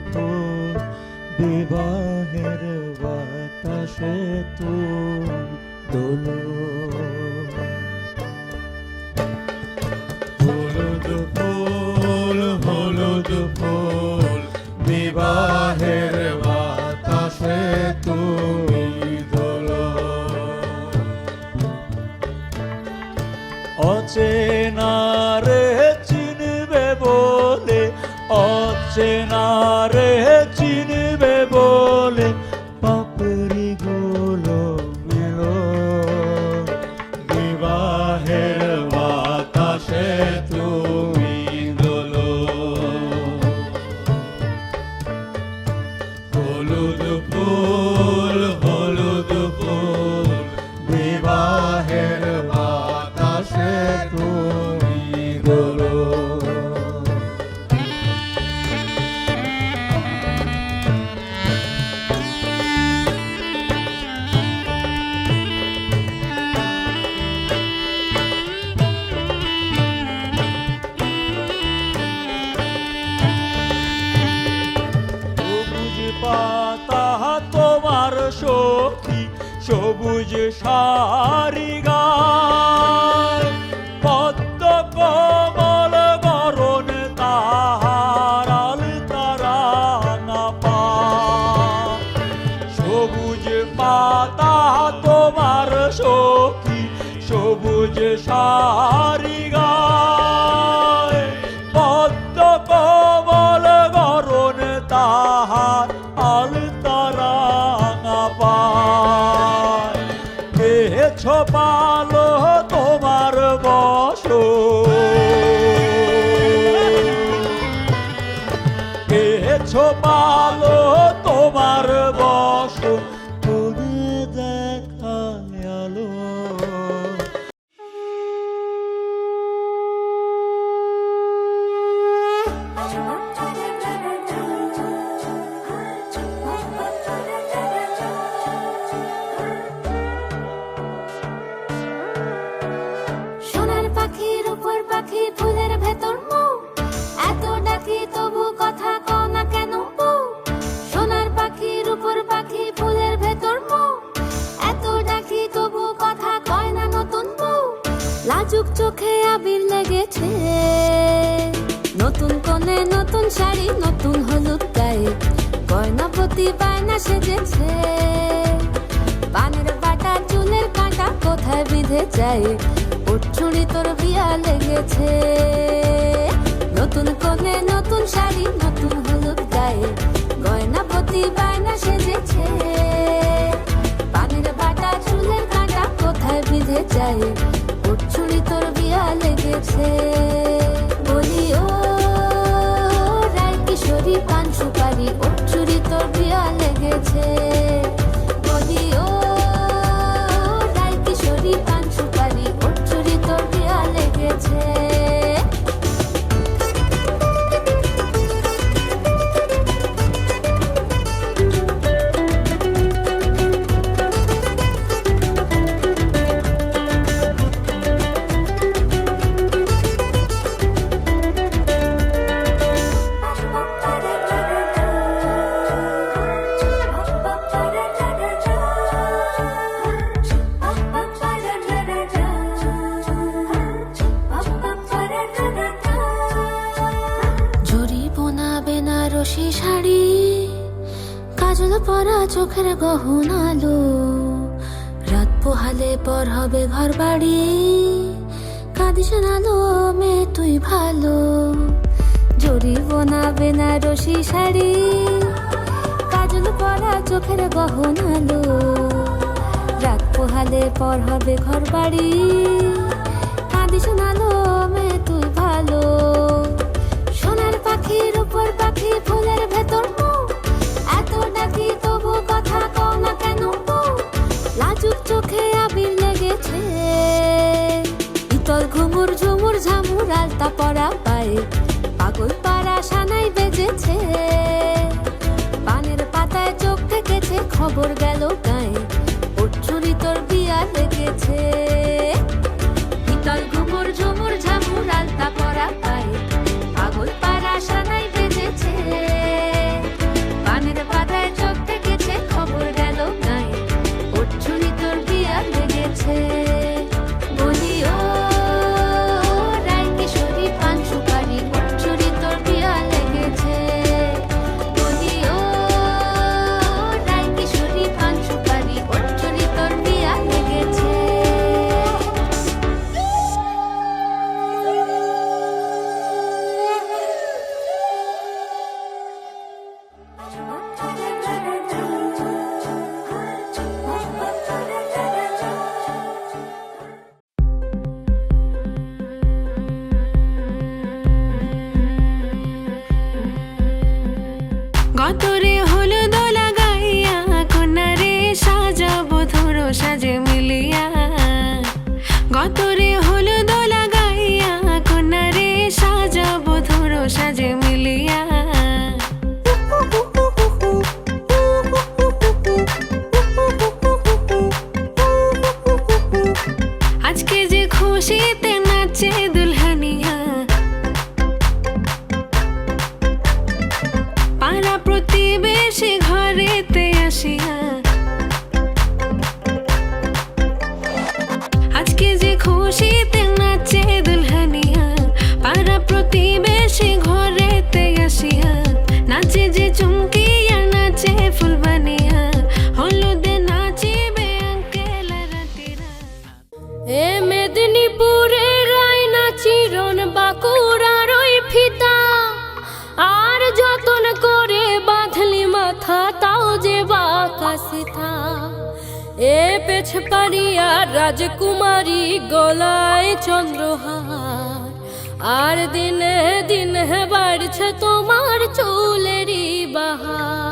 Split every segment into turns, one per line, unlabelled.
ফুল বিবাহের বাতাসে তুল দোলো হলুদ ফুল বিবাহের বাতাসে তুমি দোলো অচেনা রে চিনবে বলে অচেনা রে চিনবে বলে পাপড়ি গুলো মেলো বিবাহের বাতাসে তুমি দোলো হলুদ ফুল বিবাহের বাতাসে তুমি দোলো পাতা তোমার সখী সবুজ শাড়ি গায় পদ্ম কমল বরণ তাহার আলতারা না পায় সবুজ পাতা তোমার সখী সবুজ শাড়ি গায় পদ্ম কমল বরণ তাহার আলতারা না পায় কে ছোপালো তোমার বসো কে ছোপালো তোমার বসো করে দেখালো
পাখি ফুলের ভেতর মৌ এত ডাকি তবু কথা কও না কেন বউ সোনার পাখির উপর পাখি ফুলের ভেতর মৌ এত ডাকি তবু কথা কয় না নতুন বউ লাজুক চোখে আবির লেগেছে নতুন কোণে নতুন শাড়ি নতুন হলুদ গায়ে গয়না প্রতি বায়না সেজেছে পানের বাটা চুলের কাঁটা কোথায় বিঁধে যায় ছুরি তোর বিয়া লেগেছে নতুন কোণে নতুন শাড়ি নতুন হলুদ গায়ে গয়না প্রতি বায়না সেজেছে পানের বাটা চুলের কাঁটা কোথায় বিঁধে যায় ছুরি তোর বিয়া লেগেছে বলি ও রায় কিশোরী পান সুপারি ছুরি তোর বিয়া লেগেছে বলি ও রায় কিশোরী পান সুপারি তোর বিয়া লেগেছে শাড়ি কাজল পরা চোখের গহনালো রাত পোহালে পর হবে ঘর বাড়ি কাঁদিস নালো মে তুই ভালো জরি বোনা বেনারসি শাড়ি কাজল পরা চোখের গহনালো রাত পোহালে পর হবে ঘর বাড়ি কাঁদিস নালো মে তুই ভালো সোনার পাখির উপর পাখি ফুলের ভেতর মৌ এত ডাকি তবু কথা কও না কেন বউ লাজুক চোখে আবির লেগেছে ইতল ঘুমুর ঝুমুর ঝামুর আলতা পরা পায়ে পাগল পাড়া সানাই বেজেছে পানের পাতায় চোখ থেকেছে খবর গেল গায়ে ছুরি তোর বিয়া লেগেছে
এ পেছ পারিয়া রাজকুমারী গলায় চন্দ্রহার, আর দিনে দিনে বাড়ছে তোমার চুলেরই বাহার।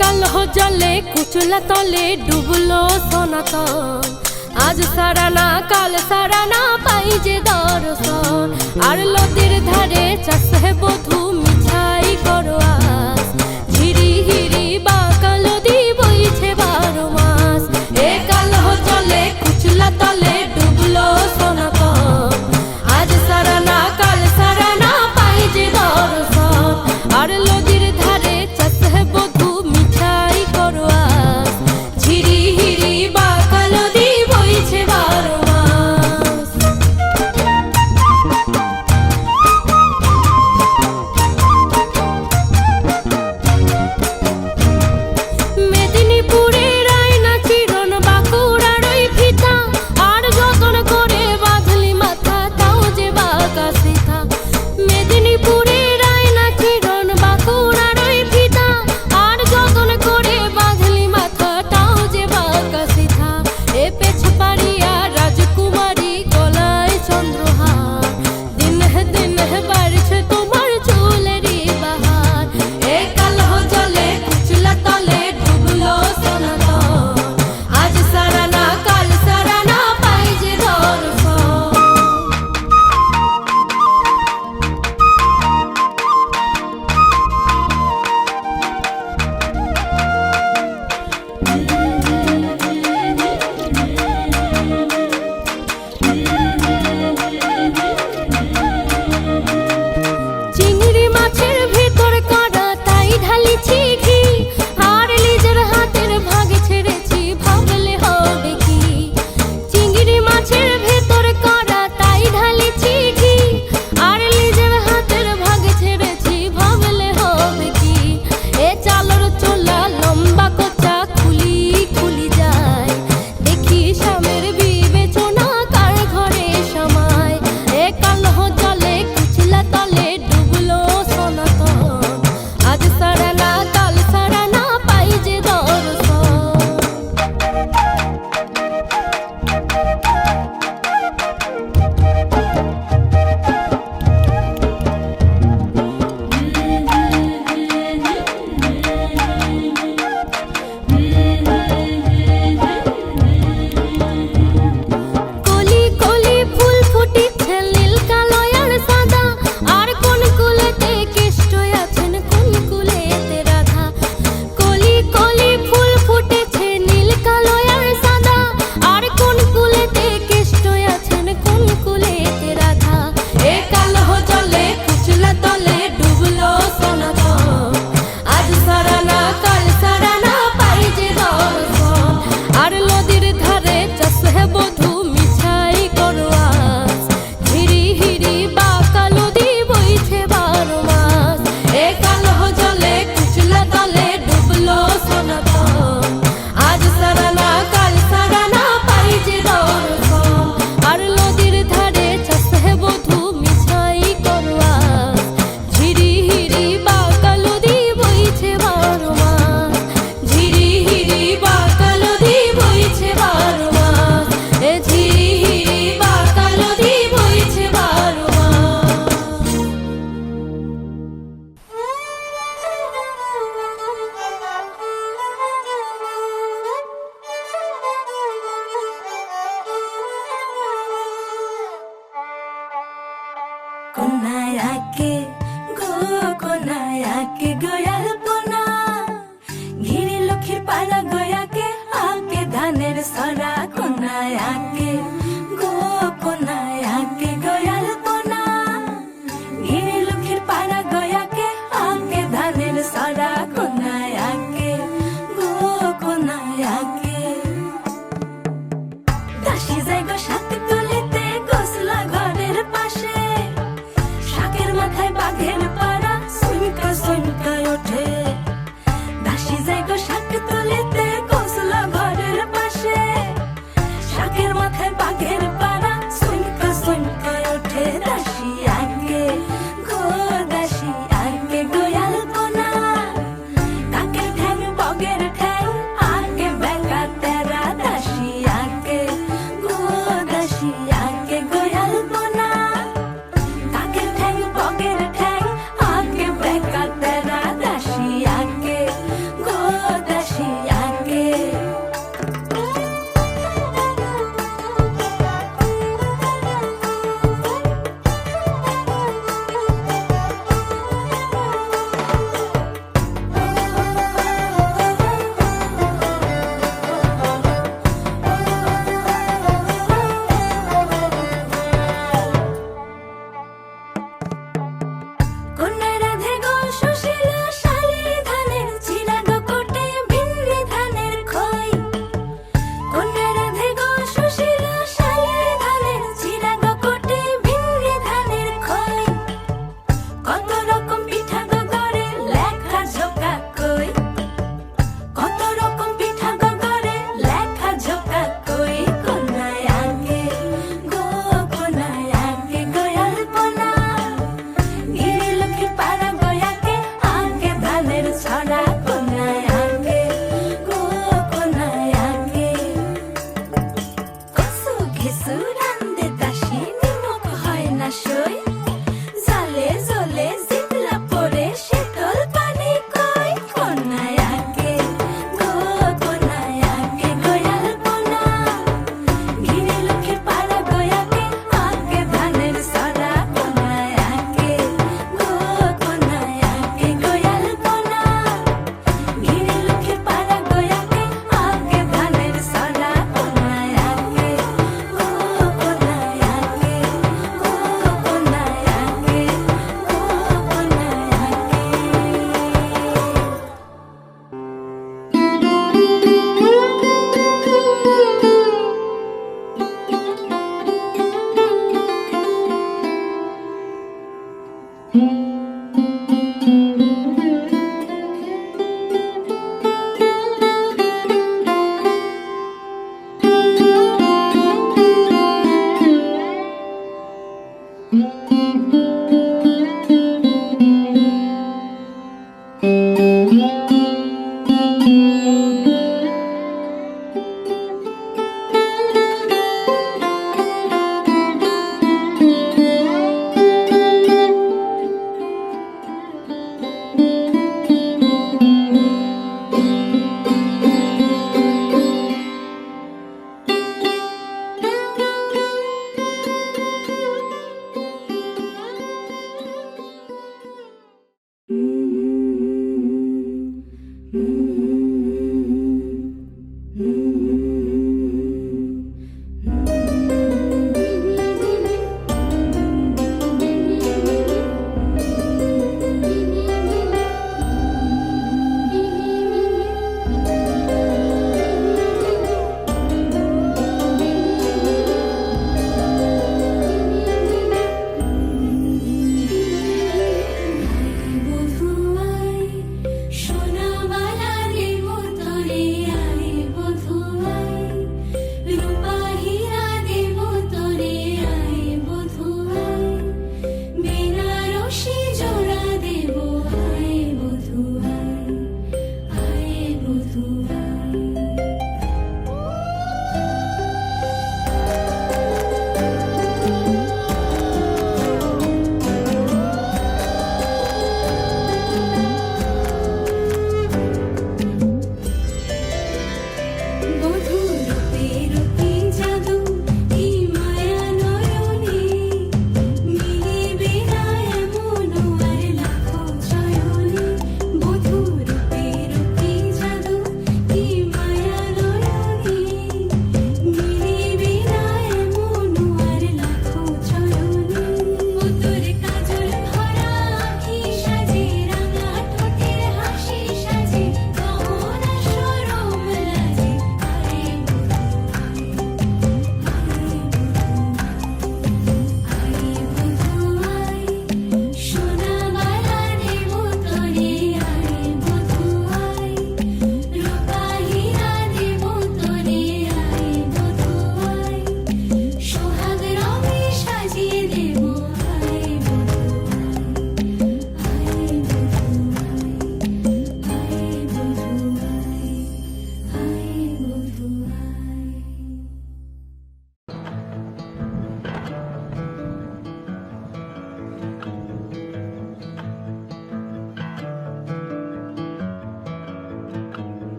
কালো জলে কুচলা তলে ডুবলো সনাতন, আজ সারানা কাল সারানা পাই যে দর্শন। আর নদীর ধারে চাষে বধূ মিছাই করো আস, ঝিরি হিরি বাঁকা নদী বইছে 12 মাস। এ কালো জলে কুচলা তলে ডুবলো সনাতন, আজ সারানা কাল সারানা পাই যে দর্শন। আর নদীর ধারে চাষে বধূ মিছাই করো আস, ঝিরি হিরি বাঁকা নদী বইছে 12 মাস। মেদিনীপুরের আয়না চিরন বাঁকুড়ার ওই ফিতা, আর যতন করে বাঁধলি মাথা তাও যে বাঁকা সিথা। মেদিনীপুরের আয়না চিরন বাঁকুড়ার ওই ফিতা, আর যতন করে বাঁধলি মাথা তাও যে বাঁকা সিথা। এ পেছ পারিয়া রাজকুমারী গলায় চন্দ্রহার, দিনে দিনে বাড়ছে তোমার চুলেরই বাহার। এ কালো জলে কুচলা তলে ডুবলো সনাতন, আজ সারানা কাল সারানা পাই যে দর্শন। চিংড়ি মাছের ভেতর কাঁটা তাই ঢালিছি ঘি, আর নিজের হাতের ভাগে ছেড়েছি ভাবলে হবে কি। চিংড়ি মাছের ভেতর কাঁটা তাই ঢালিছি ঘি, আর নিজের হাতের ভাগে ছেড়েছি ভাবলে হবে কি। এ চালর চোলা লম্বা কোচা খুলি খুলি যায়, দেখি স্বামীর বিবেচনা কার ঘরে সমায়। এ কালো জলে কুচলা তলে ডুবলো সনাতন, আজ সারানা কাল সারানা পাই যে দর্শন। কলি কলি ফুল ফুটিছে নীল কালো আর সাদা, আর কোন কুলেতে কেষ্ট আছেন কোন কুলেতে রাধা। কলি কলি ফুল ফুটেছে নীল কালো আর সাদা, আর কোন কুলেতে কেষ্ট আছেন কোন কুলেতে রাধা। এ কালো জলে কুচলা তলে ডুবলো সনাতন, আজ সারানা কাল সারানা পাই যে দর্শন। আর নদীর ধারে চাষে বধূ মিছাই করো আস, ঝিরি হিরি বাঁকা নদী বইছে 12 মাস। এ কালো জলে কুচলা তলে ডুবলো সনাতন, আজ সারানা কাল সারানা পাই যে দর্শন। আর নদীর ধারে চাষে বধূ মিছাই করো আস, ঝিরি হিরি বাঁকা নদী বইছে 12 মাস। ঝিরি হিরি বাঁকা নদী বইছে 12 মাস। এ ঝিরি হিরি বাঁকা নদী বইছে 12 মাস।
কোনায়াকে গো কোনায়াকে গয়াল পোনা, ঘিরি লক্ষ্মীর পাড়া গয়াকে আকে ধানের সরা। কোনায়াকে গো কোনায়াকে গয়াল পোনা, ঘিরি লক্ষ্মীর পাড়া গয়াকে আকে ধানের সরা। কোনায়াকে গো কোনায়াকে দাসী যায় গো সাত কলিতে গোসলা ঘরের পাশে, শাকের মাথায় বাঘের পাড়া সুনকা সুনকা ওঠে। দাসী জলাশয় জালে জলে জিতলা পরে শীতল পানি কই কোনায় আগে গো কোনায় আগে গোয়াল কোনা ঘিরে লক্ষ্মীর পাড়া গয়াকে আগে ধানের সরা কোনায় আগে গো কোনায় আগে গোয়াল কোনা ঘিরে লক্ষ্মীর পাড়া গয়াকে আগে ধানের সরা কোনায় আগে গো কোনায় আগে গো কোনায় আগে গো কোনায় আগে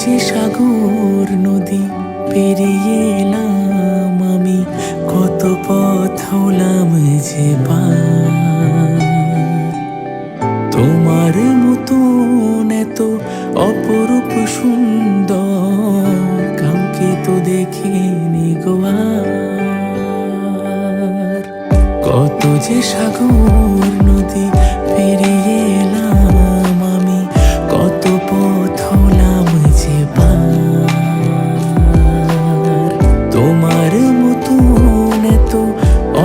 যে সাগর নদী পেরিয়ে এলাম আমি, কত পথ হলাম যে পার। তোমার মতন এত অপরূপ সুন্দর কাউকে তো দেখিনি গো আর। কত যে সাগর নদী পেরিয়ে এলাম আমি, কত পথ হলাম যে পার। তোমার মতন এত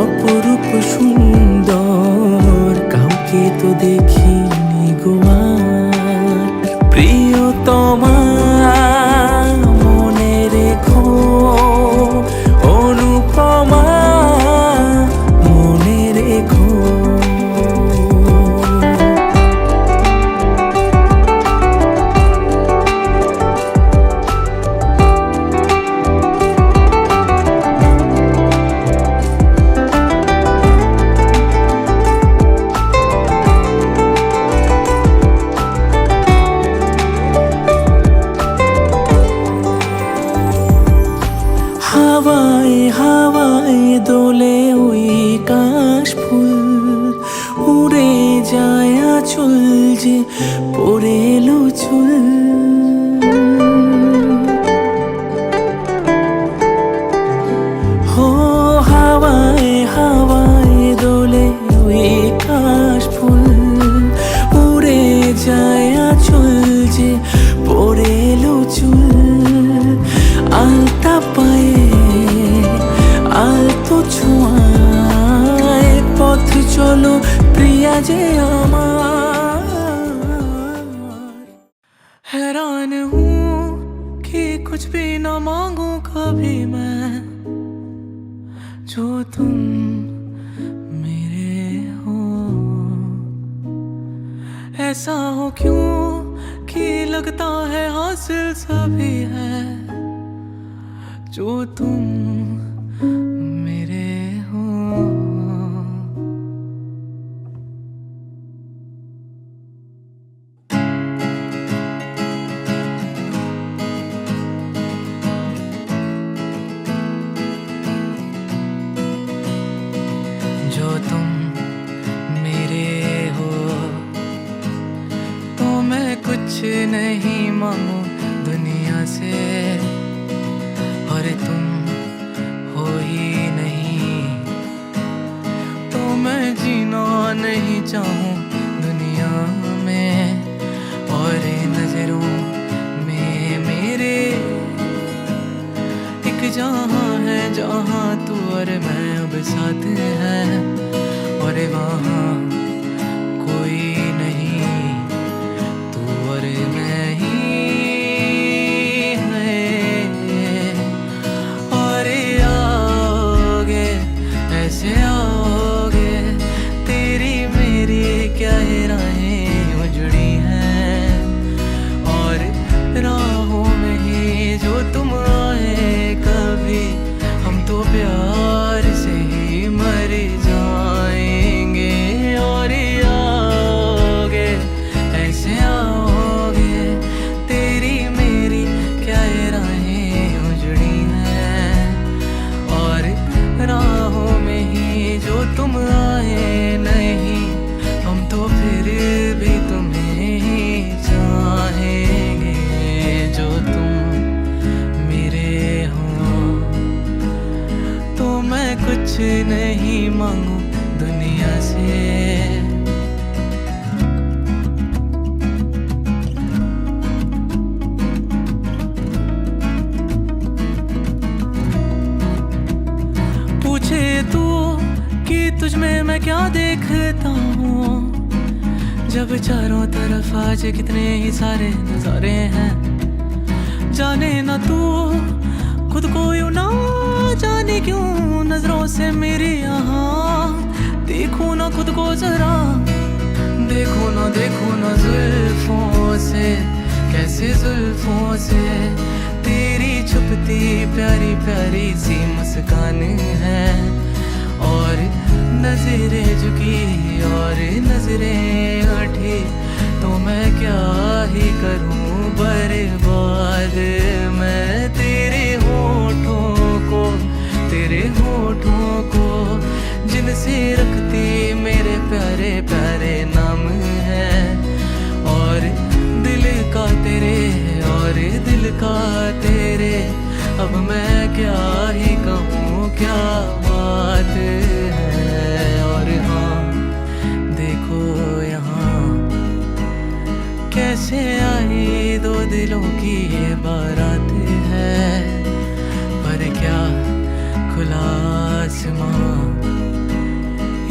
অপরূপ সুন্দর কাউকে তো দেখিনি গো আর। প্রিয়তমা মনে রেখো, অনুপমা মনে রেখো। হাওয়ায় হাওয়ায় দোলে ওই কাশ ফুল, উড়ে যায় আঁচল যে পড়ে এলো চুল। হো হাওয়ায় হাওয়ায় দোলে ওই কাশ ফুল, উড়ে যায় আঁচল যে পড়ে এলো চুল। আলতা পায়ে আলতো ছোঁয়ায় পথ চলো প্রিয়া যে আমার। हैरान हूँ कि कुछ भी न मांगू कभी मैं, जो तुम मेरे हो। ऐसा हो क्यों कि लगता है हासिल सभी है, जो तुम मेरे हो। जो तुम मेरे हो, तो मैं कुछ नहीं मांगू दुनिया से, और तुम हो ही नहीं तो मैं जीना नहीं चाहूँ दुनिया में। और नजरों में मेरे एक जहाँ है जहाँ तू और मैं अब साथ हैं, और वहाँ कोई नहीं तू और मैं ही है। और आओगे ऐसे आओगे, तेरी मेरी क्या ही राहें उजड़ी हैं, और राहों में ही जो तुम आए कभी, हम तो प्यार से ही मर जाएंगे। और आओगे ऐसे आओगे, तेरी मेरी क्या ये राहें उजड़ी हैं, और राहों में ही जो तुम आए नहीं, हम तो फिर भी तुम्हें ही चाहेंगे। जो तुम मेरे हो, तो मैं कुछ नहीं मांगू दुनिया से। पूछे तू कि तुझ में मैं क्या देखता हूँ, जब चारों तरफ आज कितने ही सारे नजारे हैं। जाने ना तू खुद को यूं ना जाने क्यों नजरों से मेरी यहाँ देखो ना खुद को जरा, देखो ना जुल्फों से, कैसे जुल्फों से तेरी छुपती प्यारी प्यारी सी मुस्कान है। और नजरें झुकी और नजरें उठी, तो मैं क्या ही करूं बर्बाद दिल से रखती मेरे प्यारे प्यारे नाम है। और दिल का तेरे और दिल का तेरे, अब मैं क्या ही कहूँ क्या बात है। और हाँ देखो यहाँ कैसे आई दो दिलों की ये बारात है। पर क्या खुला आसमां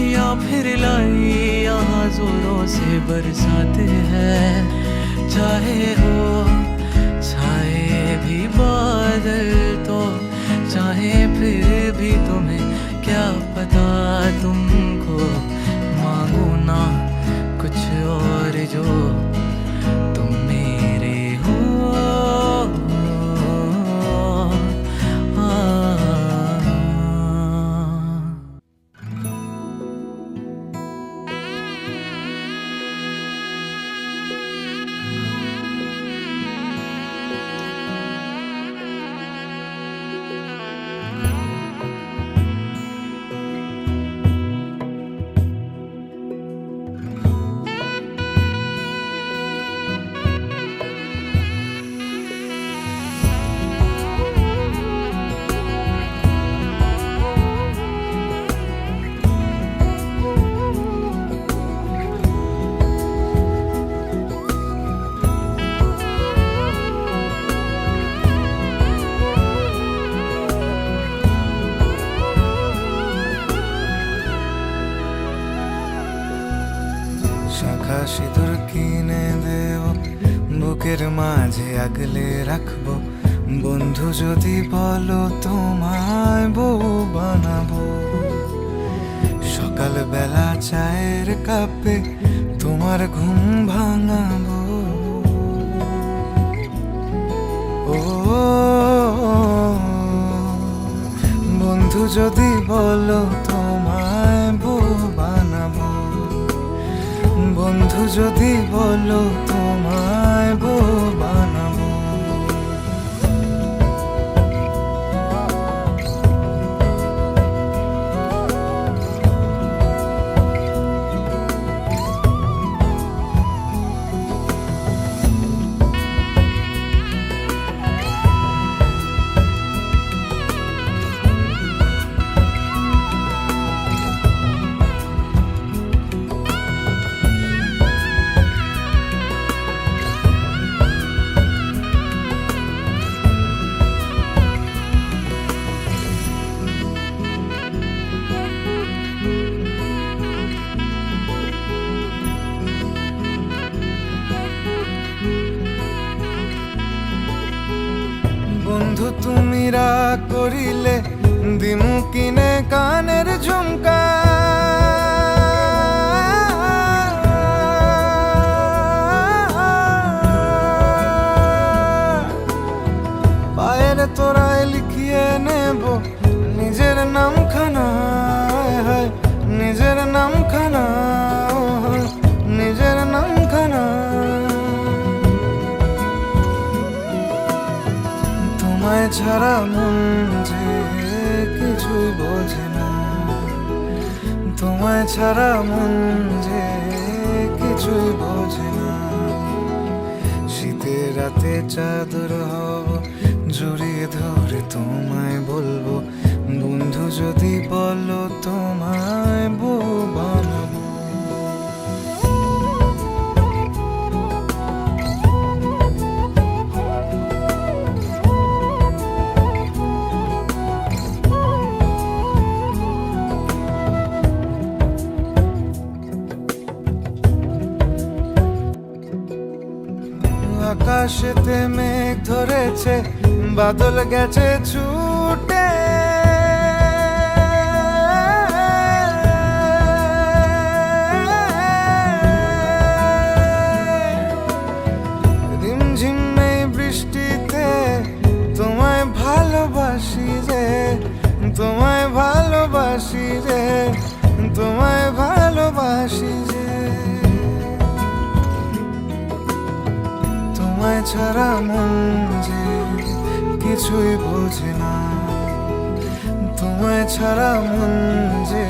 या फिर लाई यहाँ जोरों से बरसात है। चाहे हो छाए भी बादल तो, चाहे फिर भी तुम्हें क्या पता, तुमको मांगू ना कुछ और जो तुम मेरे हो।
শাখা সিঁদুর কিনে দেব, বুকের মাঝে আগলে রাখবো। বন্ধু যদি বলো তোমায় বউ বানাবো, সকাল বেলা চায়ের কাপে তোমার ঘুম ভাঙাবো। ও বন্ধু যদি বলো তোমায় বউ বানাবো, বন্ধু যদি বলো তোমায় বউ বানাবো। বন্ধু তুমি রাগ করিলে দিমু কিনে কানের ঝুমকা। পায়ের তোরায় লিখিয়ে নেব নিজের নামখানা, নিজের নামখানা, নিজের নামখানা। তোমায় ছাড়া মন যে কিছুই বোঝে না, তোমায় ছাড়া মন যে কিছুই বোঝে না। শীতের রাতে চাদর হব জড়িয়ে ধরে তোমায় বলবো, বন্ধু যদি বলো তোমায় বউ বানাবো। আকাশেতে মেঘ ধরেছে, বাদল গেছে ছুটে। রিমঝিম এই বৃষ্টিতে তোমায় ভালোবাসি রে, তোমায় ভালোবাসি রে, তোমায় ভালোবাসি রে। তোমায় ছাড়া মন যে কিছুই বোঝে না, তোমায় ছাড়া মন যে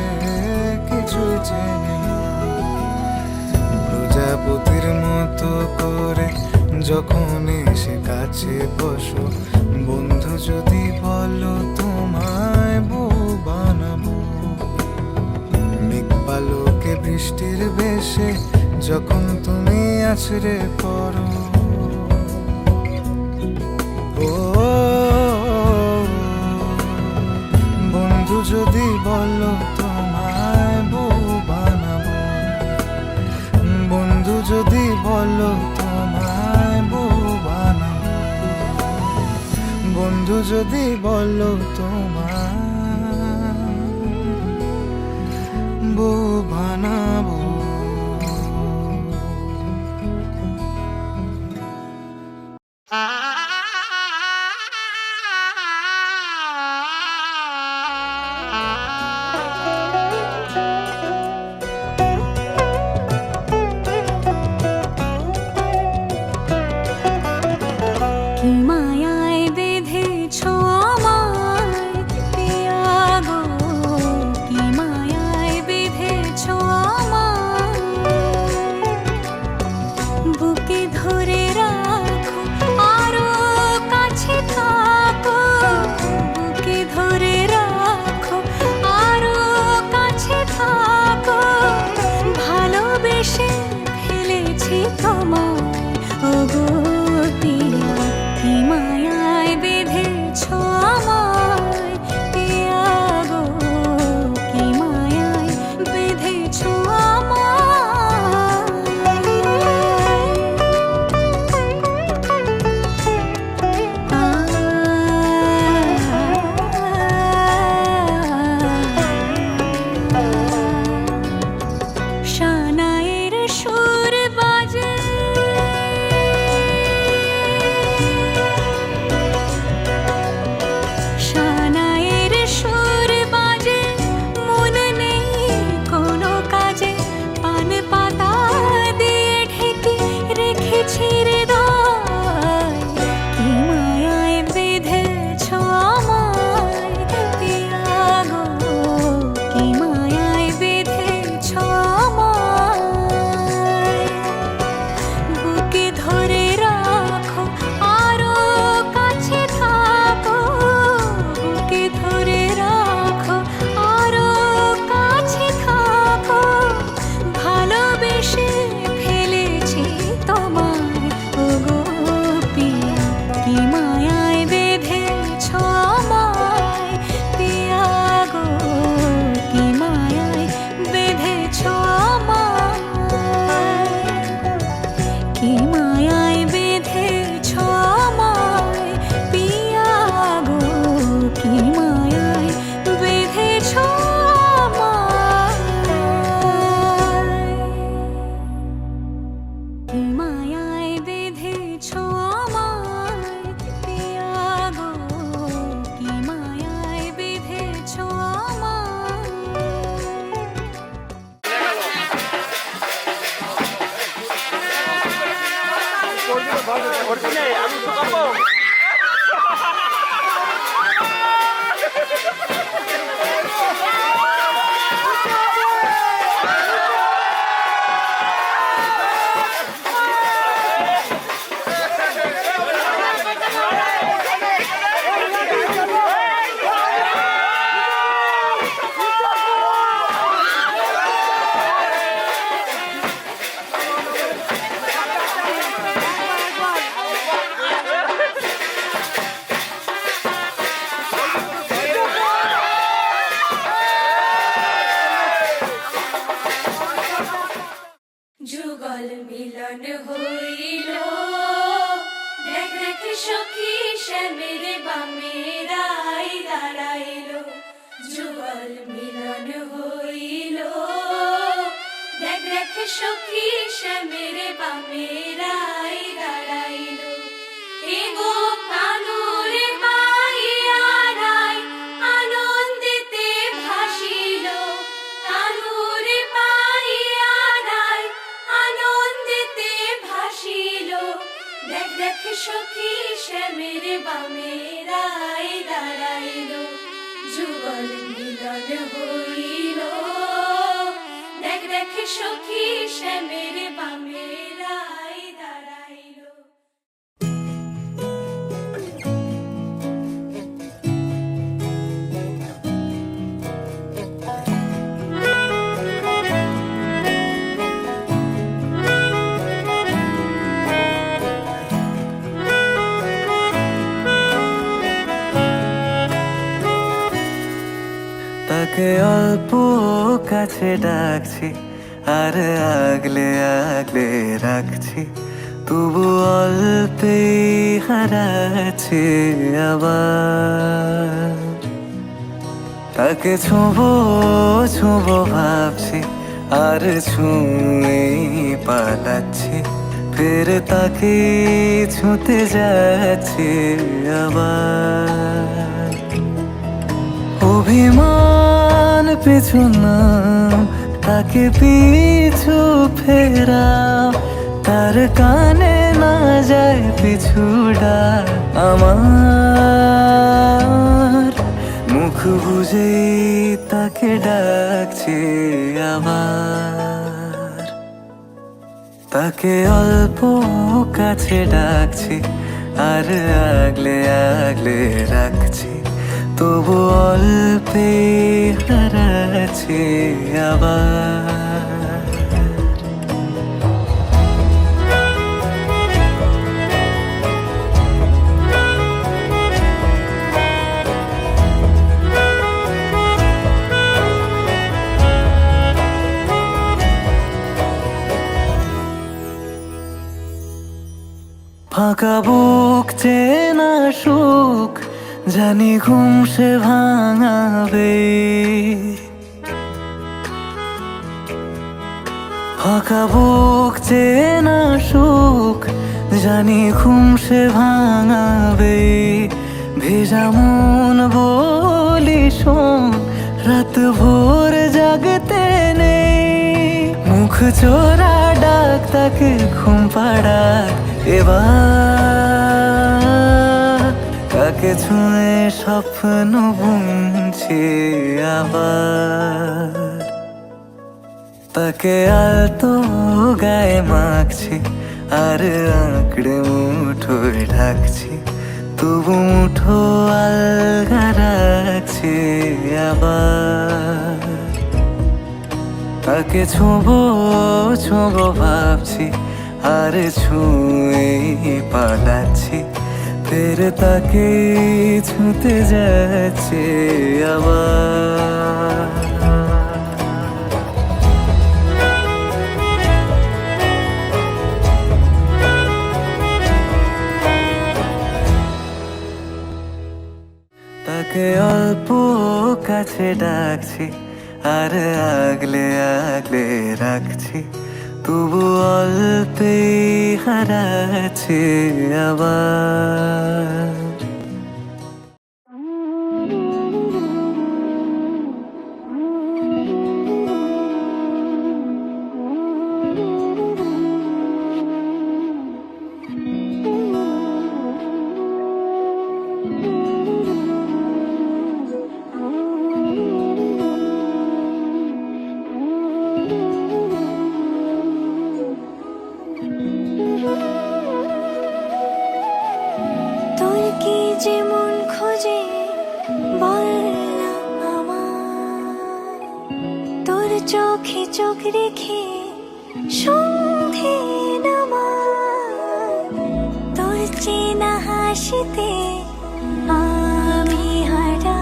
যখন এসে কাছে বসো, বন্ধু যদি বলো তোমায় বউ বানাবো। মেঘ পালকে বৃষ্টির বেশে যখন তুমি আছড়ে পড়ো, ও বন্ধু যদি বলো তোমায় বউ বানাবো, বন্ধু যদি বলো তোমায় বউ বানাবো, বন্ধু যদি বলো তোমায় বউ বানাবো।
কি মায়ায় বেঁধেছো আমায় পিয়া গো, কি মায়ায় বেঁধেছো আমায়, বুকে ধরে রাখো আরো কাছে থাকো, বুকে ধরে রাখো আরো কাছে থাকো, ভালোবেসে ফেলেছি তোমায় ওগো পিয়া, কি মায়ায় বেঁধেছো আমায় পিয়া গো, কি মায়ায় বেঁধেছো আমায়। শানায়ের সুর বাজে, শানায়ের সুর বাজে, মন নেই কোনো কাজে, পান পাতা দিয়ে ঢেকে রেখেছি হৃদয়, কি মায়ায় বেঁধেছো আমায় পিয়া গো, কি মায়ায় বেঁধেছো আমায়, বুকে ধরে রাখো আরো কাছে থাকো, বুকে ধরে রাখো আরো কাছে থাকো, ভালোবেসে ফেলেছি তোমায় ওগো পিয়া, কি মায়ায় বেঁধেছো আমায় পিয়া গো, কি মায়ায় বেঁধেছো আমায়, কি মায়ায় বেঁধেছো আমায় পিয়া গো, কি মায়ায় বেঁধেছো আমায়, কি মায়ায় বেঁধেছো আমায় পিয়া গো, কি মায়ায় বেঁধেছো আমায়।
যুগল মিলন হইল, দেখ দেখ সখী শ্যামের বামে রাই দাঁড়াইল, যুগল মিলন হইল, দেখ দেখ সখী শ্যামের বামে রাই দাঁড়াইল, এগো কানুর পাইয়া রাই আনন্দেতে ভাসিল, কানুর পাইয়া রাই আনন্দেতে ভাসিল, দেখ দেখ সখী শ্যামের বামে রাই দাঁড়াইল, যুগল মিলন হইল, দেখ দেখ সখী শ্যামের বামে
অল্প কাছে ডাকছি আর আগলে আগলে রাখছি, তবু অল্পে হারাচ্ছি আবার। তাকে ছোঁবো ছোঁবো ভাবছি আর ছুঁয়ে পালাচ্ছি, ফের তাকে ছুঁতে যাচ্ছি আবার। অভিমান পিছু না, তাকে পিছু ফেরা, তার কানে না যায় পিছু ডাক আমার। মুখ বুঝে তাকে ডাকছি আবার। তাকে অল্প কাছে ডাকছি আর আগলে আগলে রাখছি, তবু অল্পে হারাচ্ছি আবার। ফাঁকা বুক চেনা সুখ জানি ঘুম সে ভাঙাবে, ফাঁকা বুক চেনা সুখ জানি ঘুম সে ভাঙাবে। ভেজা মন বলি শোন, রাত ভোর জাগতে নেই, মুখ চোরা ডাক তাকে ঘুম পাড়াক এবার। তাকে ছুঁয়ে স্বপ্ন বুনছি আবার। তাকে আলতো গায়ে মাখছি আর আঁকড়ে মুঠোয় ঢাকছি, তবু মুঠো আলগা রাখছি আবার। তাকে ছোঁবো ছোঁবো ভাবছি আর ছুঁয়ে পালাচ্ছি, ফের তাকে ছুঁতে যাচ্ছে আবার। তাকে অল্প কাছে ডাকছি আর আগলে আগলে রাখছি, তবু অল্পে হারাচ্ছি আবার।
তোর কি যেমন খোঁজে বল না আমার, তোর চোখে চোখ রেখে সন্ধে নামার। তোর চেনা হাসিতে আমি হারা,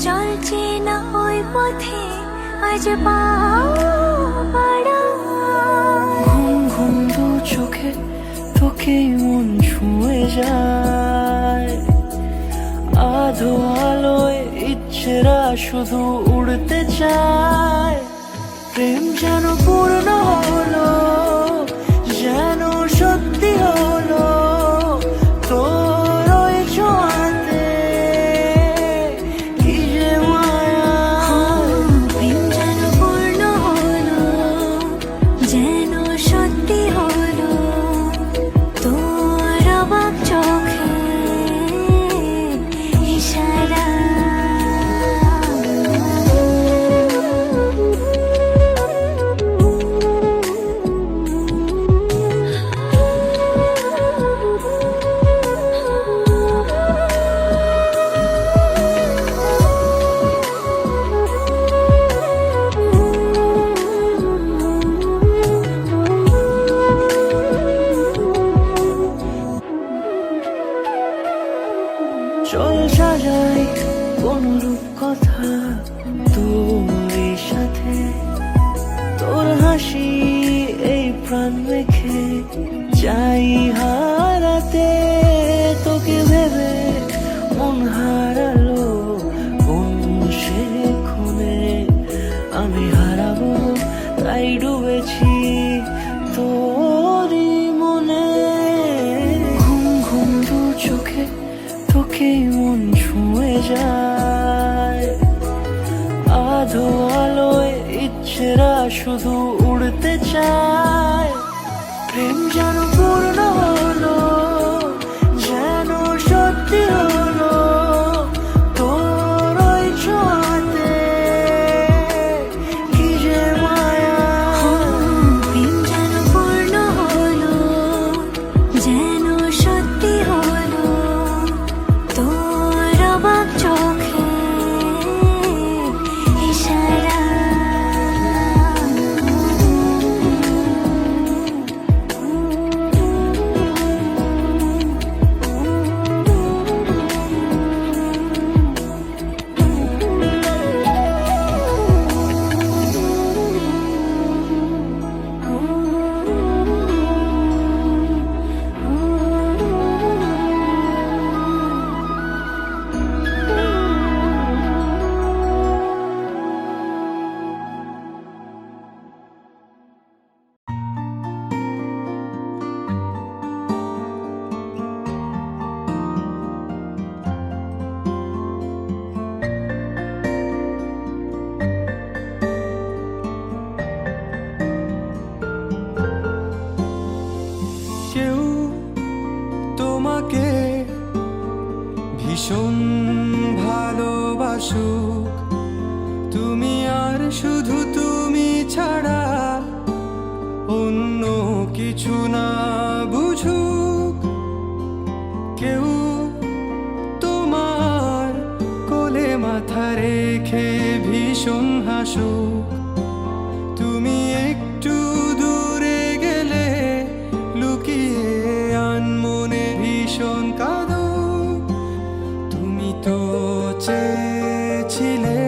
চল চেনা ওই পথে আজ পাড়া।
ঘুম ঘুম দু চোখে তোকে মন ছুঁয়ে যায়, আধো আলোয় ইচ্ছেরা শুধু উড়তে চায়। প্রেম যেন পূর্ণ হলো, যেন সত্যি হলো, তোর ওই ছোঁয়াতে কি যে মায়া।
প্রেম যেন পূর্ণ হলো, যেন সত্যি হলো, তোর অবাক চোখে ইশারা।
হারাতে তোকে ভেবে মন হারালো কোন সে খুনে আমি হারাবো তাই ডুবেছি তোরই মনে ঘুম ঘুম দু চোখে তোকে মন ছুঁয়ে যায় আধো আলোয় ইচ্ছেরা শুধু উড়তে চায় প্রেম যেন পূর্ণ হলো যেন সত্যি হলো তোর ওই ছোঁয়াতে কি যে মায়া
প্রেম যেন পূর্ণ হলো যেন সত্যি হলো তোর অবাক চোখে ইশারা
কেউ তোমাকে ভীষণ ভালোবাসুক তুমি আর শুধু তুমি ছাড়া অন্য কিছু না বুঝুক কেউ তোমার কোলে মাথা রেখে ভীষণ হাসুক তুমি একটু দূরে গেলে লুকিয়ে আনমনে ভীষণ কাঁদো তুমি তো চেয়েছিলে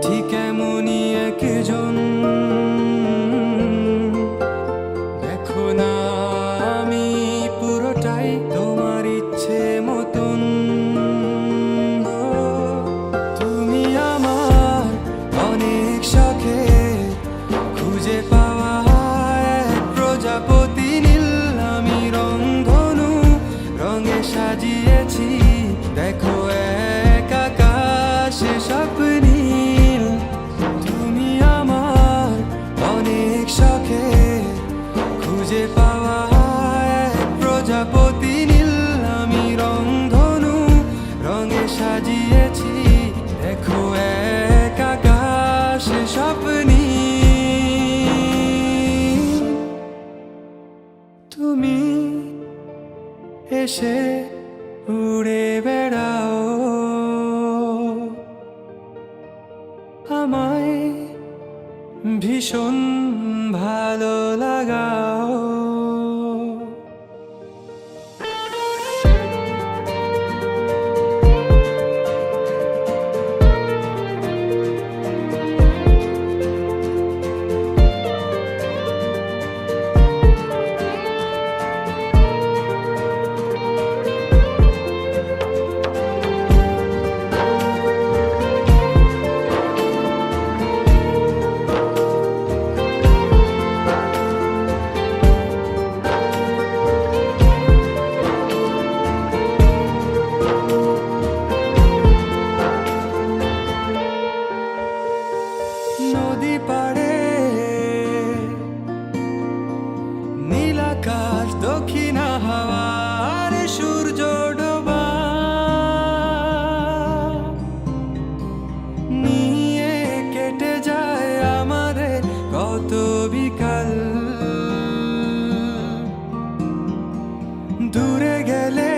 ঠিক এমনই একজন দেখো না আমি পুরোটাই তোমার ইচ্ছে মতন তুমি আমার অনেক শখে খুঁজে পাওয়া এক প্রজাপতি নীল আমি রংধনু রঙে সাজিয়েছি দেখো এক আকাশে স্বপ্নীল তুমি আমার অনেক শখে খুঁজে পাওয়া এক প্রজাপতি নীল আমি রংধনু রঙে সাজিয়েছি দেখো এক আকাশে স্বপ্নীল তুমি এসে উড়ে বেড়াও আমায় ভীষণ ভালো লাগাও নদী পাড়ে নীল আকাশ দক্ষিণা হাওয়ার সূর্য ডোবা নিয়ে কেটে যায় আমাদের কত বিকাল দূরে গেলে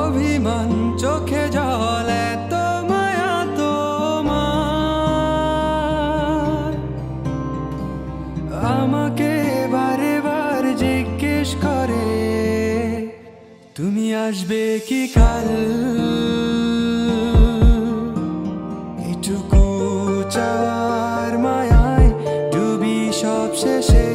অভিমান চোখে জল এত মায়া তোমার আমাকে বারে বার জিজ্ঞেস করে তুমি আসবে কি কাল এটুকু চাওয়ার মায়ায় ডুবি সব শেষে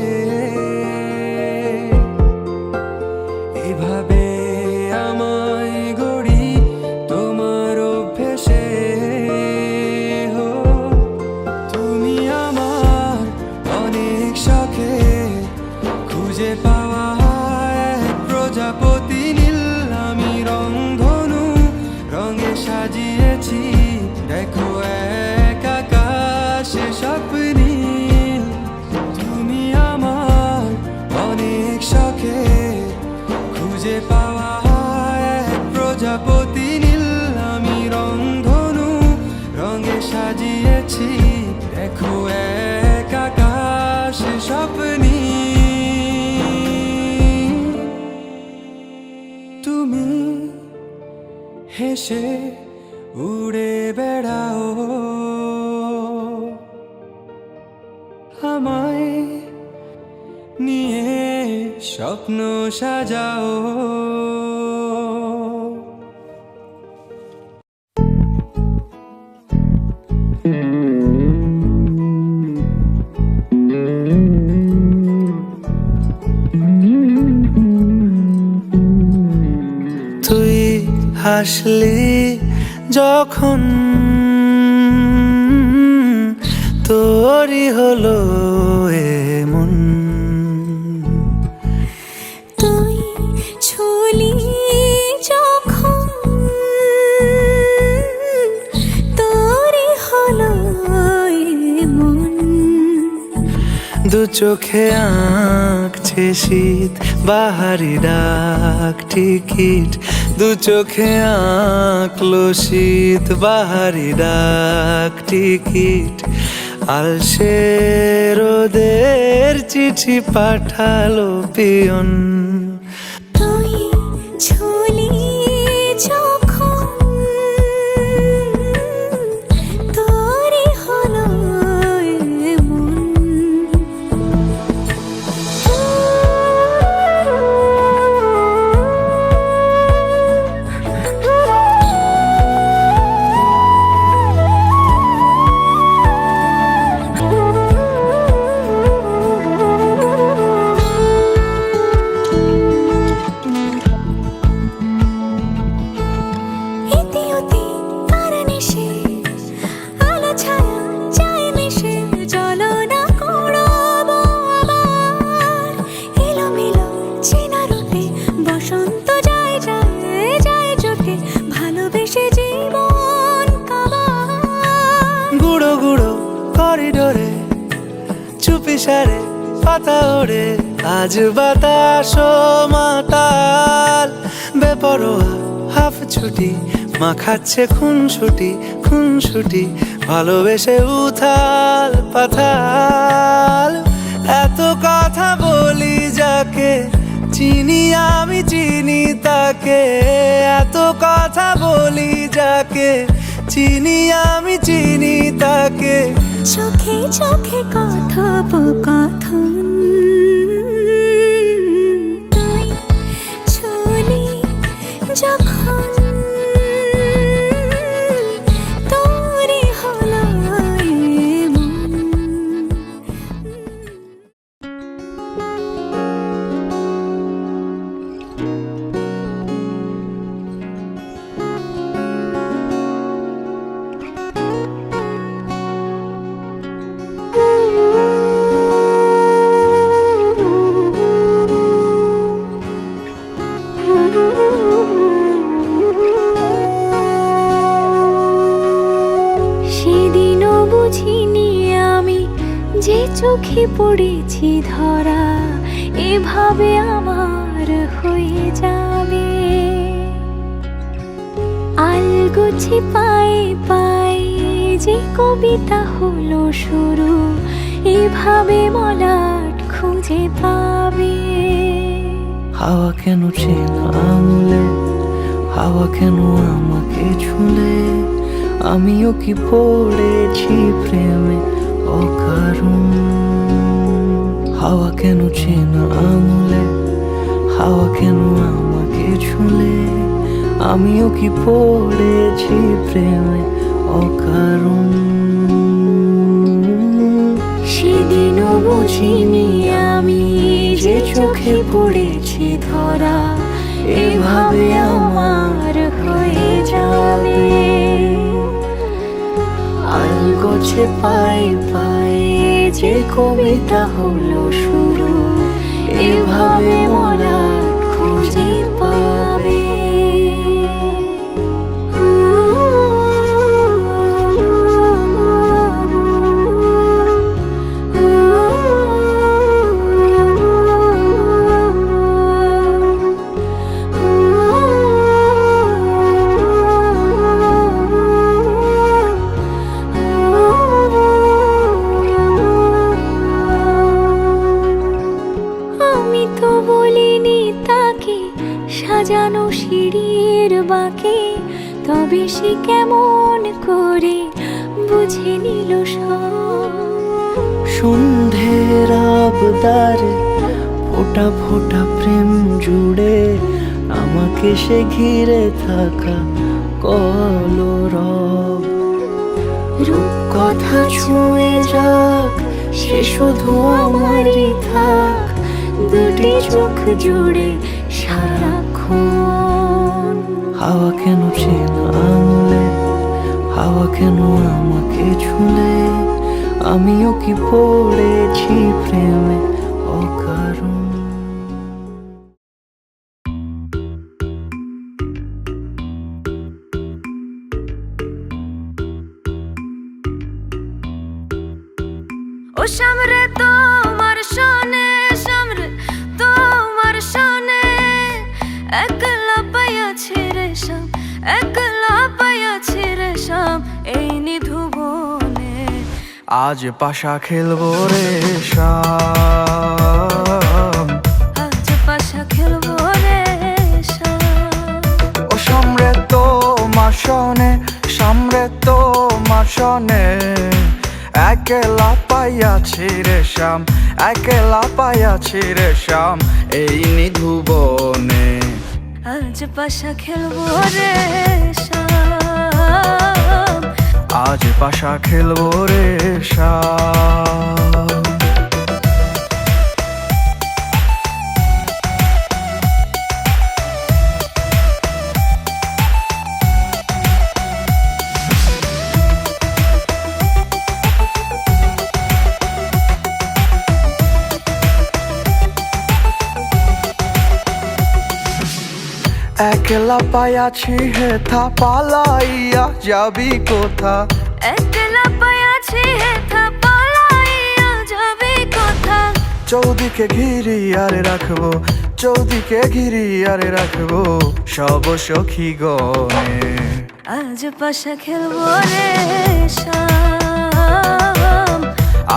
সাজিয়েছি দেখো এক আকাশ স্বপ্নী তুমি হেসে উড়ে বেড়াও আমায় নিয়ে স্বপ্ন সাজাও তুই হাসলি যখন তোরই হলো এমন
তুই ছুলি যখন তোরই হলো মন
দু চোখে আঁকছে শীত বাহারি ডাক টিকিট দু চোখে আঁকলো শীত বাহারি ডাক টিকিট আলসে রোদের চিঠি পাঠালো পিয়ন
তুই ছুলি যখন তোরই হলো মন
গুঁড়ো গুঁড়ো করিডোরে চুপি সারে পাতা ওড়ে আজ বাতাস মাতাল বেপরোয়া হাফ ছুটি মাখাচ্ছে খুনসুটি ভালোবেসে উথাল পাথাল এত কথা বলি যাকে চিনি আমি চিনি তাকে এত কথা বলি যাকে চিনি আমি চিনি তাকে
চোখে চোখে কথোপকথন তুই ছুলি যখন তোরই হলো মন সেদিনও বুঝিনি আমি যে চোখে পড়েছি ধরা এভাবে আমার হয়ে যাবে আলগোছে পায়ে পায়ে যে কবিতা হলো শুরু এভাবে মলাট খুঁজে পাবে
হাওয়া কেন চেনা আঙুলে হাওয়া কেন আমাকে ছুলে আমিও কি পড়েছি প্রেমে অকারণ হাওয়া কেন চেনা আঙুলে হাওয়া কেন আমাকে ছুলে আমিও কি পড়েছি প্রেমে অকারণ
সেদিনও বুঝিনি আমি যে চোখে পড়েছি ধরা এভাবে আমার হয়ে যাবে আলগোছে পায়ে পায়ে যে কবিতা হলো শুরু এভাবে মলা খুঁজে পাবে বুঝে নিল সব।
সন্ধের আবদারে ফোটা ফোটা প্রেম জুড়ে আমাকে সে ঘিরে থাকা কলরব। রূপ কথা ছুঁয়ে যাক সে শুধু আমারই থাক, দুটি চোখ জুড়ে সারাক্ষণ। হাওয়া কেন চেনা আঙুলে, হাওয়া কেন আমাকে ছুলে, আমিও কি পড়েছি প্রেমে অকারণ।
ও সামরে তোমার শোনে, সামরে তোমার শোনে, একলা পাইয়াছি রেশম, একলা পাইয়াছি রেশম এই নিধুবনে।
আজ পাশা খেলবো রে শাম,
আজ পাশা খেলবো রে শাম।
ও সামরে তোমার শোনে, সামরে তোমার শোনে, একলা পাইয়াছি রে শাম, একলা পাইয়াছি রে শাম এই নিধুবনে।
আজ পাশা খেলবো রে শাম,
আজ পাশা খেলবো রে শাম। একলা পাইয়াছি হেথা, পালাইয়া যাবি কোথা?
একলা পাইয়াছি হেথা, পালাইয়া যাবি কোথা?
চৌদিকে ঘিরি আরে রাখবো, চৌদিকে ঘিরি আরে রাখবো সব সখী গনে।
আজ পাশা খেলবো রে শাম,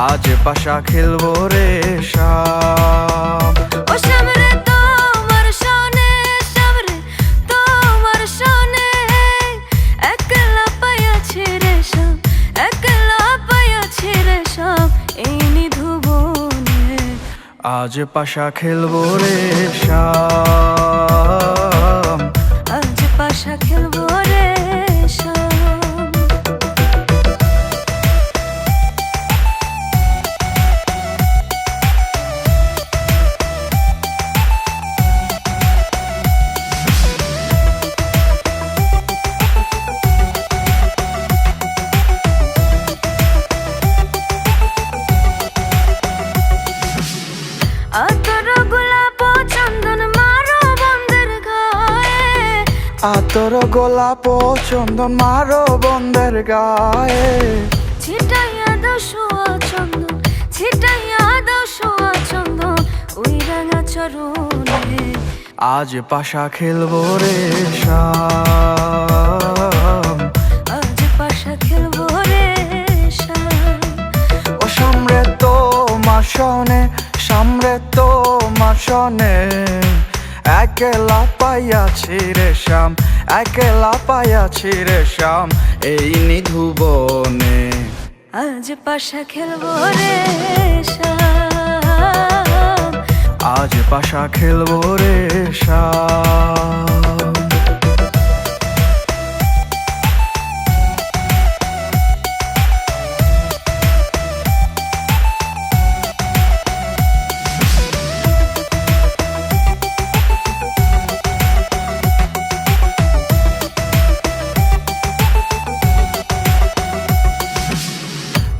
আজ পাশা খেলবো রে শাম।
ও সামরে তোমার শোনে, সামরে তোমার শোনে, একলা পাইয়াছি রেশম, একলা পাইয়াছি রেশম এই নিধুবনে।
আজ পাশা খেলবো রে শাম,
আজ পাশা খেলবো রে শাম। আতর গোলাপ চন্দন মারো বন্ধের গায়ে,
আতর গোলাপ চন্দন মারো বন্ধের গায়ে।
ছিটাইয়া দাও সোয়া চন্দন, ছিটাইয়া দাও সোয়া চন্দন ওই রাঙা চরণে।
আজ পাশা খেলবো রে শাম,
আজ পাশা খেলবো রে শাম।
ও সামরে তোমার শোনে, সামরে তোমার শোনে, একলা পাইয়াছি রে শাম, একলা পাইয়াছি রে শাম এই নিধুবনে।
আজ পাশা খেলবো রে শাম,
আজ পাশা খেলবো রে শাম।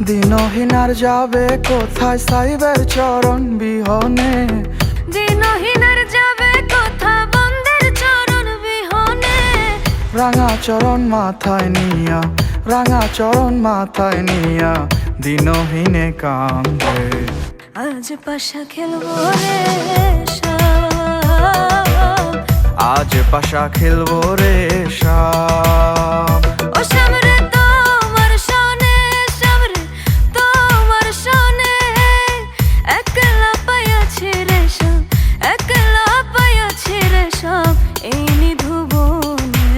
দিনহীনার যাবে কোথায় সাইবের চরণ বিহনে?
দিনহীনার যাবে কোথা বন্ধের চরণ বিহনে।
রাঙা চরণ মাথায় নিয়া, রাঙা চরণ মাথায় নিয়া দিনহীনে কান্দে।
আজ পাশা খেলবো রে শাম,
আজ পাশা খেলবো রে শাম।
ও সামরে তোমার শোনে, সামরে তোমার শোনে, একলা পাইয়াছি রেশম, একলা পাইয়াছি রেশম এই নিধুবনে।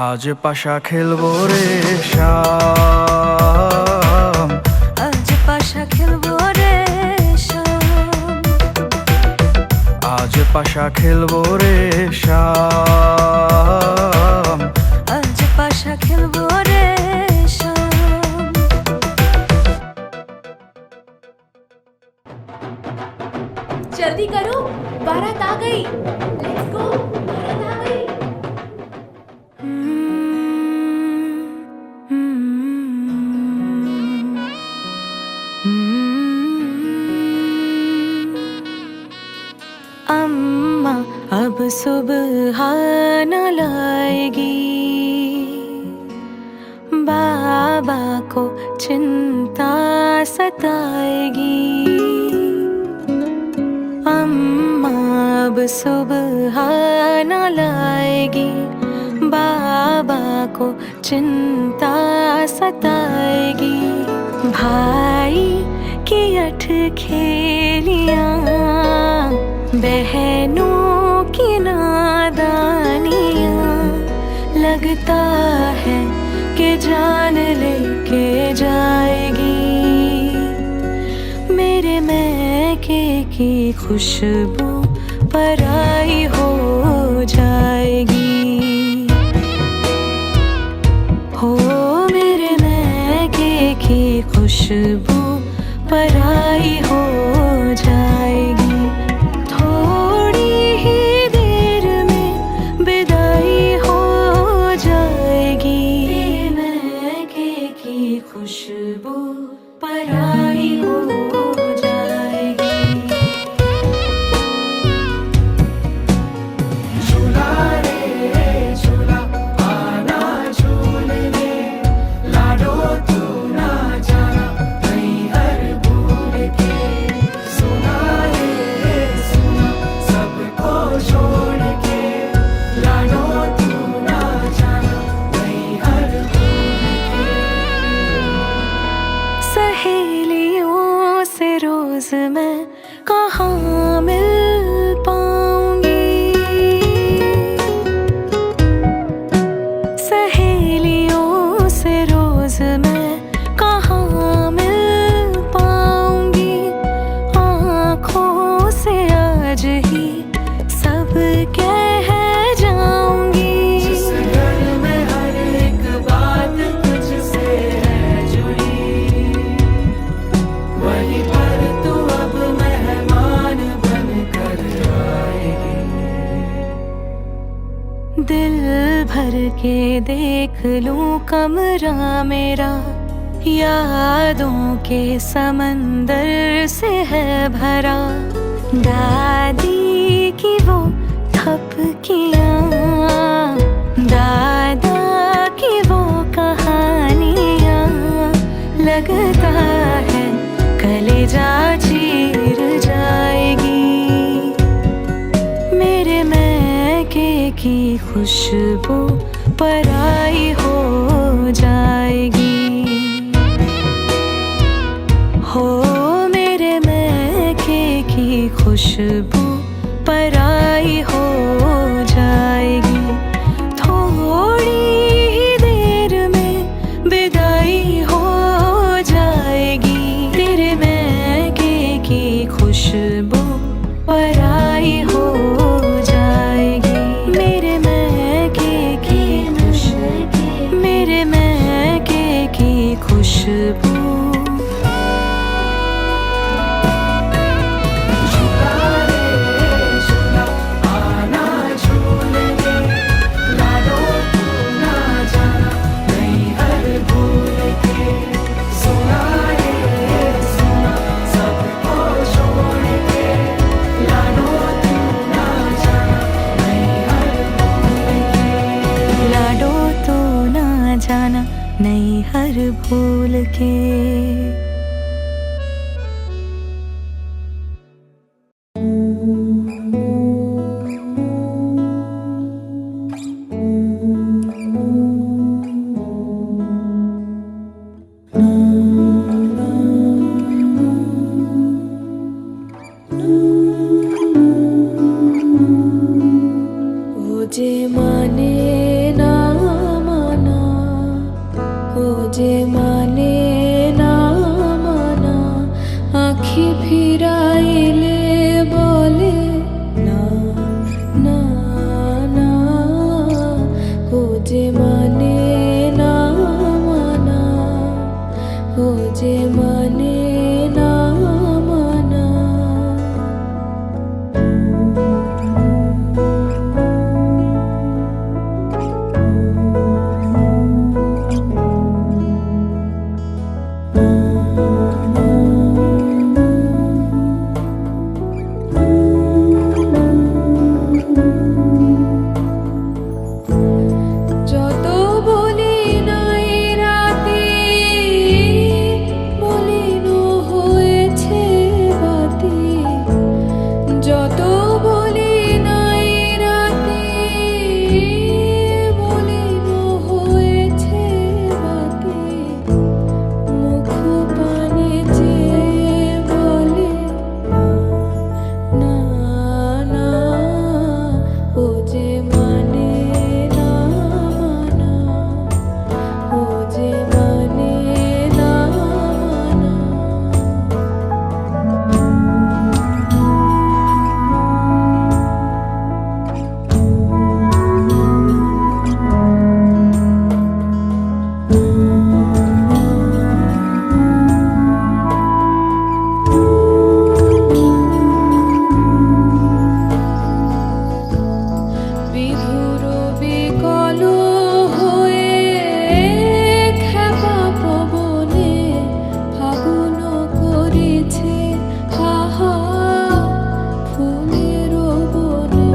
আজ পাশা খেলবো রে শাম।
পাশা খেলবো রে শাম,
আজ পাশা খেলবো রে শাম।
जल्दी करो, बारात आ गई। लेट्स गो, बारात आ गई।
अम्मा अब सुबह न लाएगी, बाबा को चिंता सताएगी। अम्मा अब सुबह न लाएगी, बाबा को चिंता सताएगी। भाई की अठ खेलियां, बहनों की नादानियां, लगता है कि जान लेके जाएगी। मेरे मैके की खुशबू पराई हो जाएगी। हो मेरे मैके की खुशबू पराई हो जाएगी। थोड़ी ही देर में विदाई हो जाएगी। मैके की खुशबू पराई हो जाएगी।
झूला रे झूला आना झूलने, लाडो तू ना जाना नहीं हर भूल के। सुना रे सुना सबको छोड़ के, लाडो तू ना जाना नहीं हर भूल के।
सहेलियों से रोज मैं कहाँ मिल पाऊंगी। सहेलियों से रोज मैं कहाँ मिल पाऊंगी। आँखों से आज ही सब कह जाऊंगी।
जिस घर में हर एक बात तुझसे है जुड़ी, वहीं पर तू अब मेहमान बन कर आएगी।
दिल भर के देख लूं कमरा मेरा, यादों के समंदर से है भरा। दादी की वो थपकियां, दादा की वो कहानियां, लगता है कलेजा चीर जाएगी। मेरे मैके की खुशबू पराई हो जाएगी। हो मेरे मैके की खुशबू पराई हो जाएगी। थोड़ी ही देर में विदाई हो जाएगी। तेरे मैके की खुशबू पराई हो जाएगी। मेरे मैके की खुशबू, मेरे मैके की खुशबू।
झूला रे झूला आना झूलने, लाडो तू ना जाना नहीं हर भूल के। सुना रे सुना सबको छोड़ के, लाडो तू ना जाना नहीं हर भूल के।
लाडो तो ना जाना नहीं हर भूल के। ओ जे माने ना माना, ओ जे माने ना
ও যে মানে না মানা। যত বলি নাই রাতে মলিন হয়েছে বাতি, যত বলি নাই রাতে মলিন হয়েছে বাতি, মুখ পানে চেয়ে বলে না না, ও যে মানে না মানা, ও যে মানে না মানা। বিধুর বিকল হয়ে খেপা পবনে ফাগুন করেছে হাহা ফুলের বনে।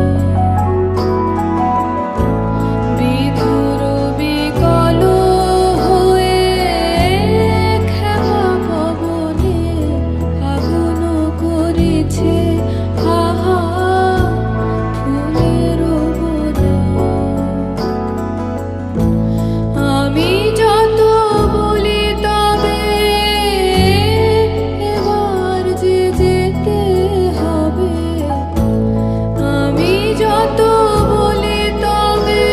বিধুর বিকল হয়ে খেপা পবনে ফাগুন করেছে হাহা ফুলের বনে। আমি যত বলি তবে এবার যে যেতে হবে, আমি যত বলি তবে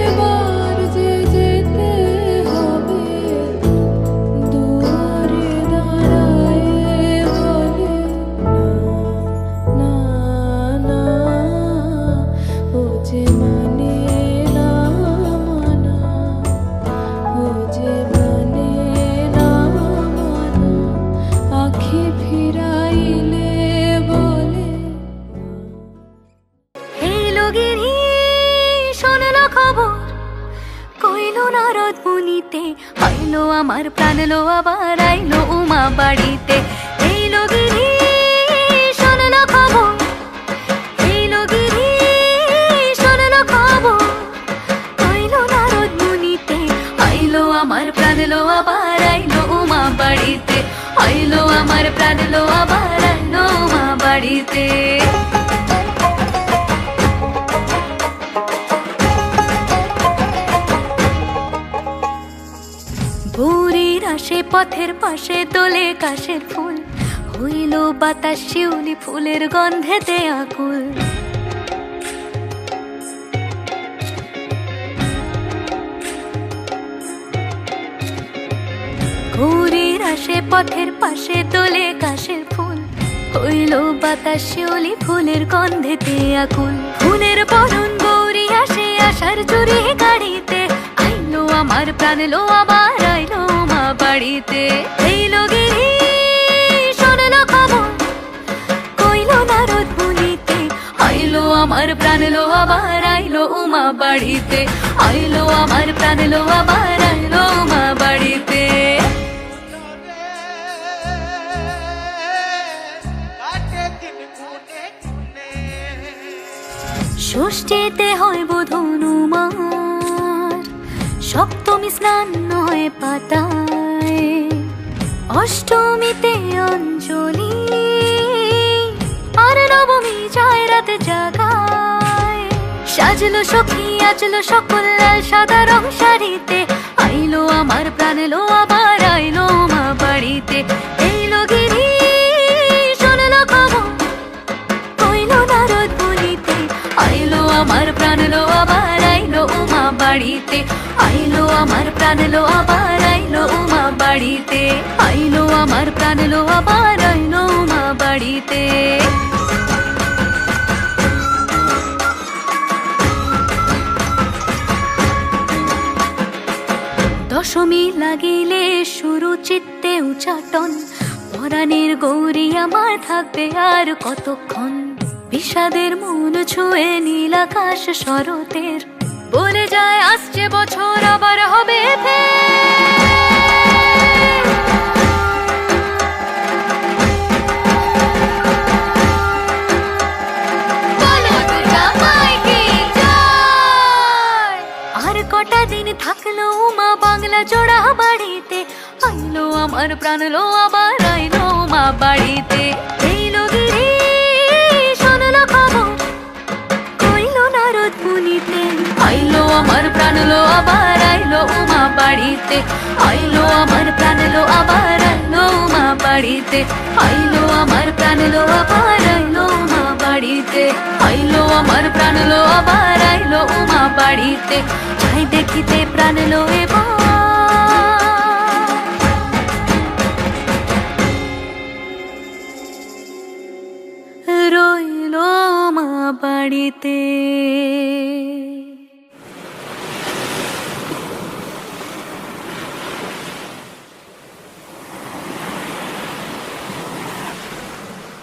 এবার যে যেতে হবে, দুয়ারে দাঁড়ায় বলে না না, ও যে মানে না মানা, ও যে মানে না মানা। আখি ফিরাইলে বলে
এই লগিরি শোনলো খবর, কইলো নারদ মুনিতে, আইলো আমার প্রাণ লো আবার আইলো উমা বাড়িতে। এই লগিরি শোনলো খবর, এই লগিরি শোনলো খবর, কইলো নারদ মুনিতে, আইলো আমার প্রাণ লো আবার আইলো উমা বাড়িতে, আইলো আমার প্রাণ লো আবার আইলো উমা বাড়িতে। ভোরের আসে পথের পাশে তোলে কাশের ফুল, হইল বাতাস শিউলি ফুলের গন্ধেতে আকুল। ভোরের আসে পথের পাশে তোলে কাশের ফুল, হইল বাতাস শিউলি ফুলের গন্ধেতে আকুল। ফুলের বরণ গৌরী আসে আশার জুড়ে গাড়িতে, আইলো আমার প্রাণ লো আবার আইলো মা বাড়িতে। এই লগিরি শোনলো খবর, কইলো নারদ মুনিতে, আইলো আমার প্রাণ লো আবার আইলো উমা বাড়িতে, আইলো আমার প্রাণ লো আবার আইলো উমা বাড়িতে। ষষ্ঠীতে হয় বোধনুমার, সপ্তমী স্নান হয় পাতায়, অষ্টমীতে অঞ্জলি, আর নবমী যায় রাতে জাগায়। সাজলো সখী আজলো সকল লাল সাদা রং শাড়িতে, আইলো আমার প্রাণ লো আবার আইলো মা বাড়িতে। এই লগিরি শোনলো খবর, কইলো নারদ মুনিতে, আইলো আমার প্রাণ লো আবার আইলো উমা বাড়িতে, আইলো আমার প্রাণ লো আবার আইলো উমা বাড়িতে, আইলো আমার প্রাণ লো আবার আইলো উমা বাড়িতে। দশমী লাগিলে শুরু চিত্তে উচাটন, পরাণের গৌরী আমার থাকবে আর কতক্ষণ। বিষাদের মন ছুঁয়ে নীল আকাশ শরতের, বলে যায় আসছে বছর আবার হবে ফের। বলো দুর্গা মাইকে জয়। আর কটা দিন থাকলো মা বাংলা জোড়া বাড়িতে, আইলো আমার প্রাণ লো আবার আইলো মা বাড়িতে। এইলো গিরি শোনলো খবর, কইলো নারদ মুনিতে, আইলো আমার প্রাণ লো আবার আইলো মা বাড়িতে। আইলো আমার প্রাণ লো আবার আইলো মা বাড়িতে। আইলো আমার প্রাণ লো আবার আইলো মা বাড়িতে। আইলো আমার প্রাণ লো আবার আইলো মা বাড়িতে। যাই দেখিতে প্রাণ লো এবার রইলো মা বাড়িতে।